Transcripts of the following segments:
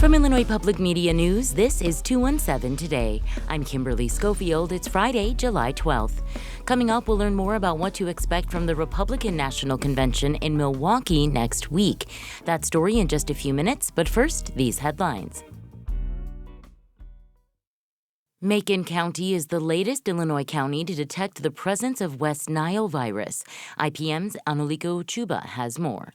From Illinois Public Media News, this is 217 Today. I'm Kimberly Schofield. It's Friday, July 12th. Coming up, we'll learn more about what to expect from the Republican National Convention in Milwaukee next week. That story in just a few minutes, but first, these headlines. Macon County is the latest Illinois county to detect the presence of West Nile virus. IPM's Anuliko Chuba has more.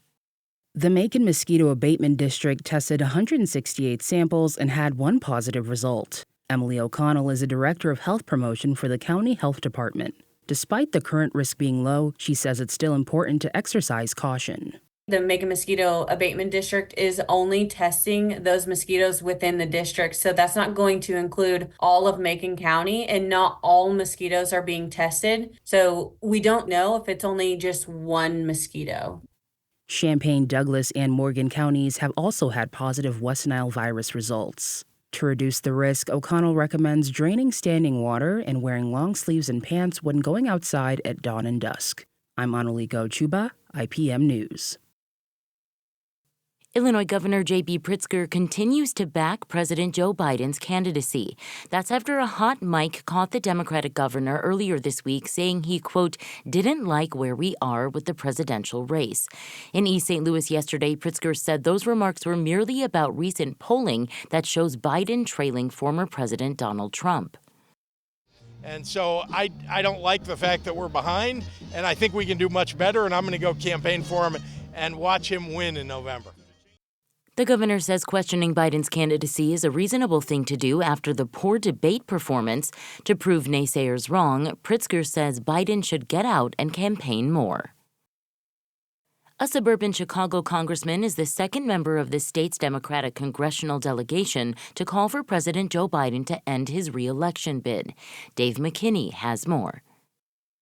The Macon Mosquito Abatement District tested 168 samples and had one positive result. Emily O'Connell is a director of health promotion for the county health department. Despite the current risk being low, she says it's still important to exercise caution. The Macon Mosquito Abatement District is only testing those mosquitoes within the district. So that's not going to include all of Macon County, and not all mosquitoes are being tested. So we don't know if it's only just one mosquito. Champaign, Douglas, and Morgan counties have also had positive West Nile virus results. To reduce the risk, O'Connell recommends draining standing water and wearing long sleeves and pants when going outside at dawn and dusk. I'm Anuliko Chuba, IPM News. Illinois Governor J.B. Pritzker continues to back President Joe Biden's candidacy. That's after a hot mic caught the Democratic governor earlier this week saying he, quote, didn't like where we are with the presidential race. In East St. Louis yesterday, Pritzker said those remarks were merely about recent polling that shows Biden trailing former President Donald Trump. And so I don't like the fact that we're behind, and I think we can do much better, and I'm going to go campaign for him and watch him win in November. The governor says questioning Biden's candidacy is a reasonable thing to do after the poor debate performance. To prove naysayers wrong, Pritzker says Biden should get out and campaign more. A suburban Chicago congressman is the second member of the state's Democratic congressional delegation to call for President Joe Biden to end his re-election bid. Dave McKinney has more.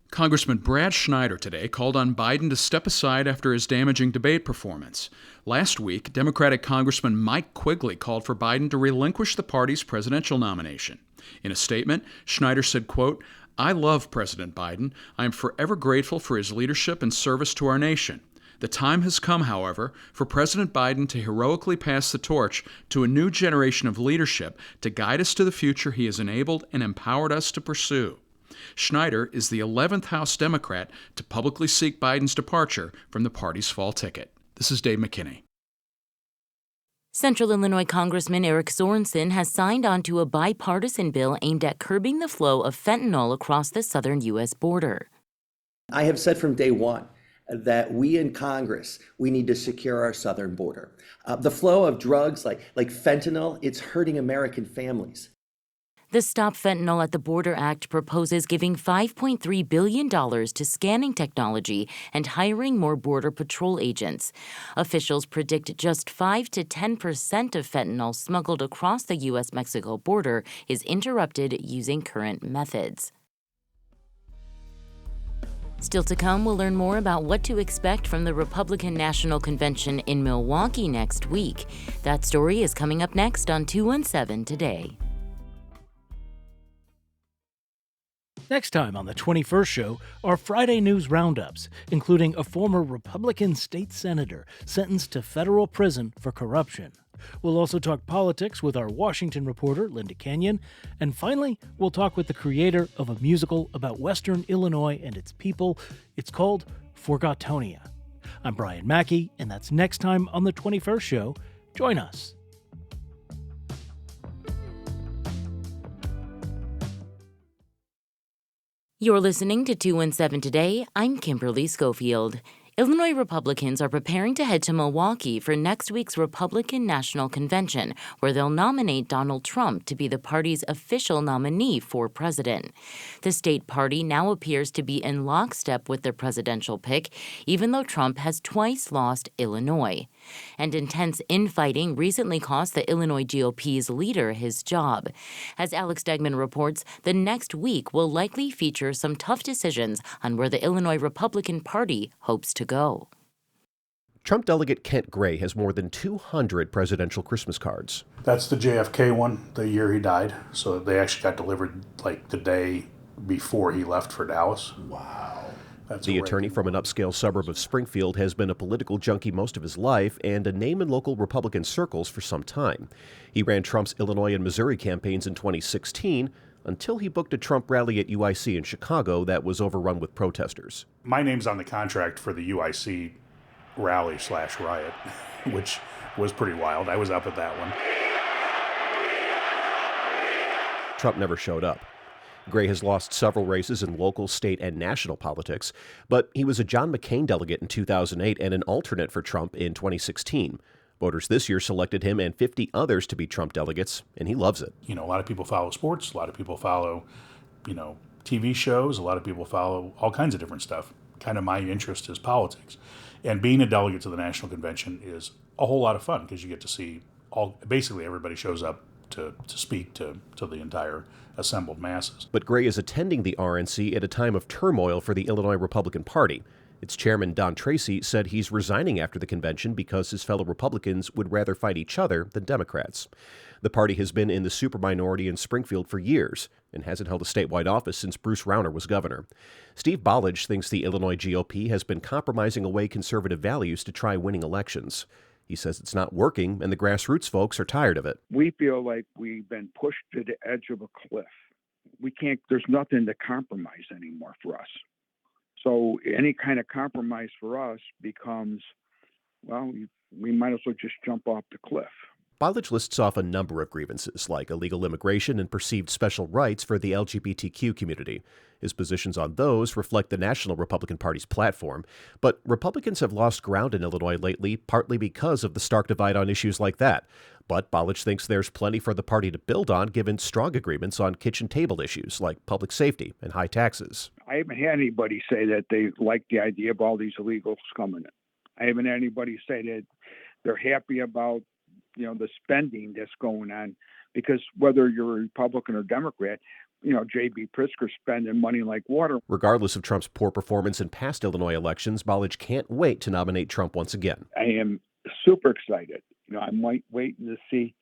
Congressman Brad Schneider today called on Biden to step aside after his damaging debate performance. Last week, Democratic Congressman Mike Quigley called for Biden to relinquish the party's presidential nomination. In a statement, Schneider said, quote, I love President Biden. I am forever grateful for his leadership and service to our nation. The time has come, however, for President Biden to heroically pass the torch to a new generation of leadership to guide us to the future he has enabled and empowered us to pursue. Schneider is the 11th House Democrat to publicly seek Biden's departure from the party's fall ticket. This is Dave McKinney. Central Illinois Congressman Eric Sorensen has signed onto a bipartisan bill aimed at curbing the flow of fentanyl across the southern U.S. border. I have said from day one that we in Congress, we need to secure our southern border. The flow of drugs like fentanyl, it's hurting American families. The Stop Fentanyl at the Border Act proposes giving $5.3 billion to scanning technology and hiring more Border Patrol agents. Officials predict just 5 to 10% of fentanyl smuggled across the U.S.-Mexico border is interrupted using current methods. Still to come, we'll learn more about what to expect from the Republican National Convention in Milwaukee next week. That story is coming up next on 217 Today. Next time on the 21st show are Friday news roundups, including a former Republican state senator sentenced to federal prison for corruption. We'll also talk politics with our Washington reporter, Linda Kenyon. And finally, we'll talk with the creator of a musical about Western Illinois and its people. It's called Forgotonia. I'm Brian Mackey, and that's next time on the 21st show. Join us. You're listening to 217 Today. I'm Kimberly Schofield. Illinois Republicans are preparing to head to Milwaukee for next week's Republican National Convention, where they'll nominate Donald Trump to be the party's official nominee for president. The state party now appears to be in lockstep with their presidential pick, even though Trump has twice lost Illinois. And intense infighting recently cost the Illinois GOP's leader his job. As Alex Degman reports, the next week will likely feature some tough decisions on where the Illinois Republican Party hopes to go. Trump delegate Kent Gray has more than 200 presidential Christmas cards. That's the JFK one, the year he died. So they actually got delivered like the day before he left for Dallas. Wow. The attorney from an upscale suburb of Springfield has been a political junkie most of his life and a name in local Republican circles for some time. He ran Trump's Illinois and Missouri campaigns in 2016 until he booked a Trump rally at UIC in Chicago that was overrun with protesters. My name's on the contract for the UIC rally/riot, which was pretty wild. I was up at that one. Trump never showed up. Gray has lost several races in local, state, and national politics, but he was a John McCain delegate in 2008 and an alternate for Trump in 2016. Voters this year selected him and 50 others to be Trump delegates, and he loves it. A lot of people follow sports, a lot of people follow, TV shows, a lot of people follow all kinds of different stuff. Kind of my interest is politics. And being a delegate to the National Convention is a whole lot of fun because you get to see basically everybody shows up to speak to the entire assembled masses. But Gray is attending the RNC at a time of turmoil for the Illinois Republican Party. Its chairman, Don Tracy, said he's resigning after the convention because his fellow Republicans would rather fight each other than Democrats. The party has been in the superminority in Springfield for years and hasn't held a statewide office since Bruce Rauner was governor. Steve Ballage thinks the Illinois GOP has been compromising away conservative values to try winning elections. He says it's not working, and the grassroots folks are tired of it. We feel like we've been pushed to the edge of a cliff. There's nothing to compromise anymore for us. So any kind of compromise for us becomes, we might as well just jump off the cliff. Ballage lists off a number of grievances, like illegal immigration and perceived special rights for the LGBTQ community. His positions on those reflect the National Republican Party's platform, but Republicans have lost ground in Illinois lately, partly because of the stark divide on issues like that. But Ballage thinks there's plenty for the party to build on, given strong agreements on kitchen table issues like public safety and high taxes. I haven't had anybody say that they like the idea of all these illegals coming in. I haven't had anybody say that they're happy about the spending that's going on, because whether you're a Republican or Democrat, J.B. Pritzker's spending money like water. Regardless of Trump's poor performance in past Illinois elections, Ballage can't wait to nominate Trump once again. I am super excited. I'm waiting to see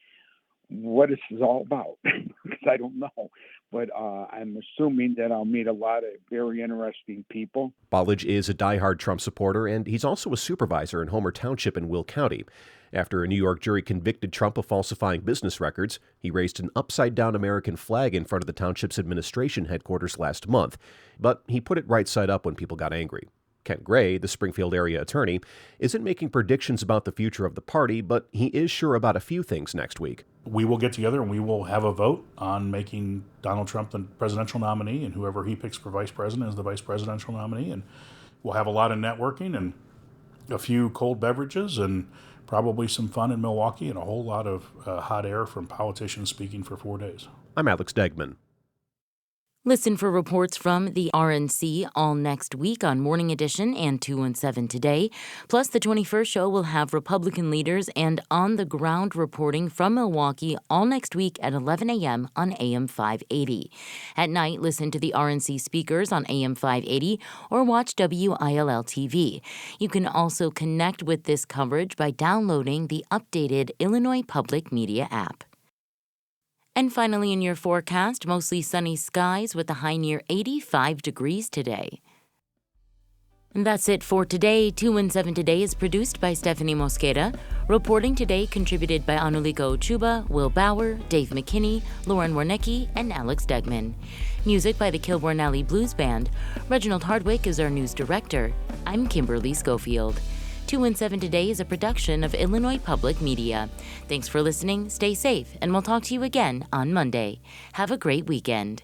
what this is all about, because I don't know. But I'm assuming that I'll meet a lot of very interesting people. Ballage is a diehard Trump supporter, and he's also a supervisor in Homer Township in Will County. After a New York jury convicted Trump of falsifying business records, he raised an upside-down American flag in front of the township's administration headquarters last month. But he put it right side up when people got angry. Kent Gray, the Springfield area attorney, isn't making predictions about the future of the party, but he is sure about a few things next week. We will get together and we will have a vote on making Donald Trump the presidential nominee, and whoever he picks for vice president is the vice presidential nominee. And we'll have a lot of networking and a few cold beverages and probably some fun in Milwaukee and a whole lot of hot air from politicians speaking for 4 days. I'm Alex Degman. Listen for reports from the RNC all next week on Morning Edition and 217 Today. Plus, the 21st show will have Republican leaders and on-the-ground reporting from Milwaukee all next week at 11 a.m. on AM 580. At night, listen to the RNC speakers on AM 580 or watch WILL TV. You can also connect with this coverage by downloading the updated Illinois Public Media app. And finally, in your forecast, mostly sunny skies with a high near 85 degrees today. And that's it for today. 217 Today is produced by Stephanie Mosqueda. Reporting today contributed by Anuliko Ochuba, Will Bauer, Dave McKinney, Lauren Warnecki, and Alex Degman. Music by the Kilbourne Alley Blues Band. Reginald Hardwick is our news director. I'm Kimberly Schofield. 217 Today is a production of Illinois Public Media. Thanks for listening, stay safe, and we'll talk to you again on Monday. Have a great weekend.